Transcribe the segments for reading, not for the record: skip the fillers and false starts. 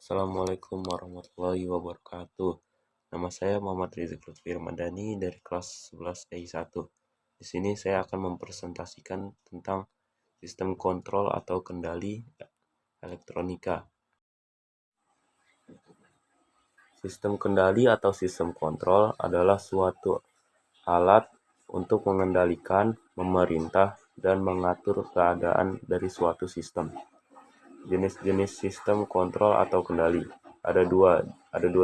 Assalamualaikum warahmatullahi wabarakatuh. Nama saya Muhammad Rizky Lutfi Ramadhani dari kelas 11 EI1. Di sini saya akan mempresentasikan tentang sistem kontrol atau kendali elektronika. Sistem kendali atau sistem kontrol adalah suatu alat untuk mengendalikan, memerintah, dan mengatur keadaan dari suatu sistem. Jenis-jenis sistem kontrol atau kendali ada dua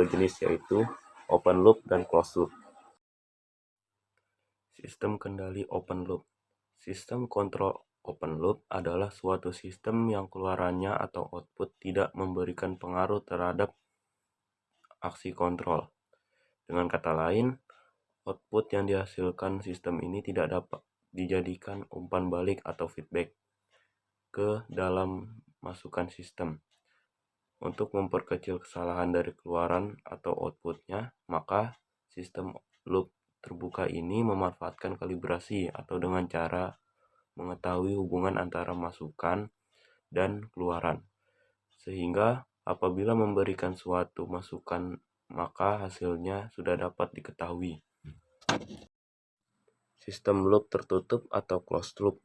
jenis, yaitu open loop dan closed loop. Sistem kendali open loop. Sistem kontrol open loop adalah suatu sistem yang keluarannya atau output tidak memberikan pengaruh terhadap aksi kontrol. Dengan kata lain, output yang dihasilkan sistem ini tidak dapat dijadikan umpan balik atau feedback ke dalam masukan sistem. Untuk memperkecil kesalahan dari keluaran atau outputnya, maka sistem loop terbuka ini memanfaatkan kalibrasi atau dengan cara mengetahui hubungan antara masukan dan keluaran. Sehingga apabila memberikan suatu masukan, maka hasilnya sudah dapat diketahui. Sistem loop tertutup atau closed loop.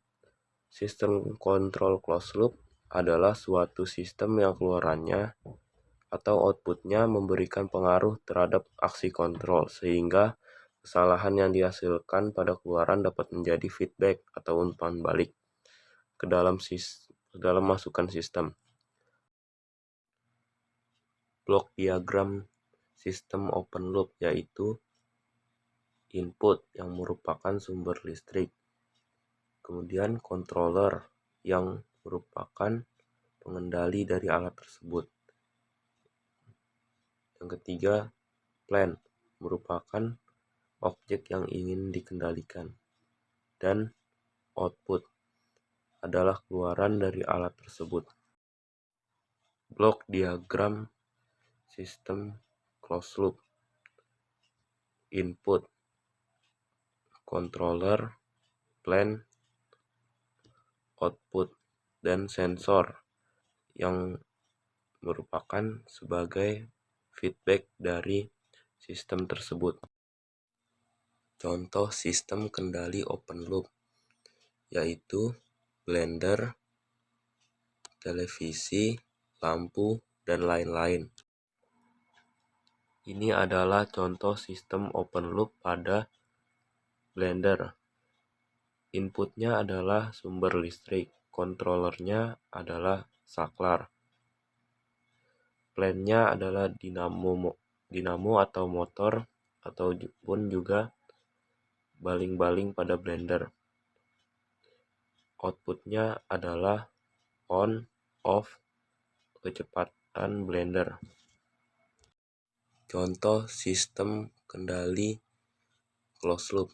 Sistem kontrol closed loop adalah suatu sistem yang keluarannya atau outputnya memberikan pengaruh terhadap aksi kontrol, sehingga kesalahan yang dihasilkan pada keluaran dapat menjadi feedback atau umpan balik ke dalam masukan sistem. Blok diagram sistem open loop yaitu input yang merupakan sumber listrik, kemudian controller yang merupakan pengendali dari alat tersebut. Yang ketiga, plan merupakan objek yang ingin dikendalikan, dan output adalah keluaran dari alat tersebut. Blok diagram sistem closed loop. Input, controller, plan, output, dan sensor yang merupakan sebagai feedback dari sistem tersebut. Contoh sistem kendali open loop yaitu blender, televisi, lampu, dan lain-lain. Ini adalah contoh sistem open loop pada blender. Inputnya adalah sumber listrik, kontrolernya adalah saklar. Plannya adalah dinamo atau motor ataupun juga baling-baling pada blender. Outputnya adalah on, off, kecepatan blender. Contoh sistem kendali closed loop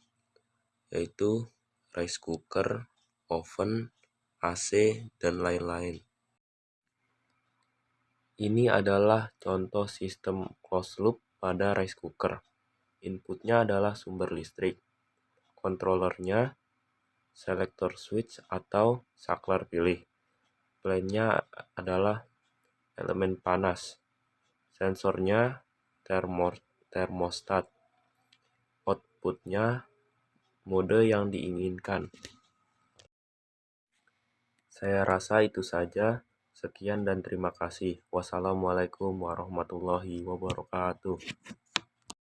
yaitu rice cooker, oven, AC, dan lain-lain. Ini adalah contoh sistem closed loop pada rice cooker. Inputnya adalah sumber listrik, kontrolernya selector switch atau saklar pilih. Plannya adalah elemen panas, sensornya termostat, outputnya mode yang diinginkan. Saya rasa itu saja. Sekian dan terima kasih. Wassalamualaikum warahmatullahi wabarakatuh.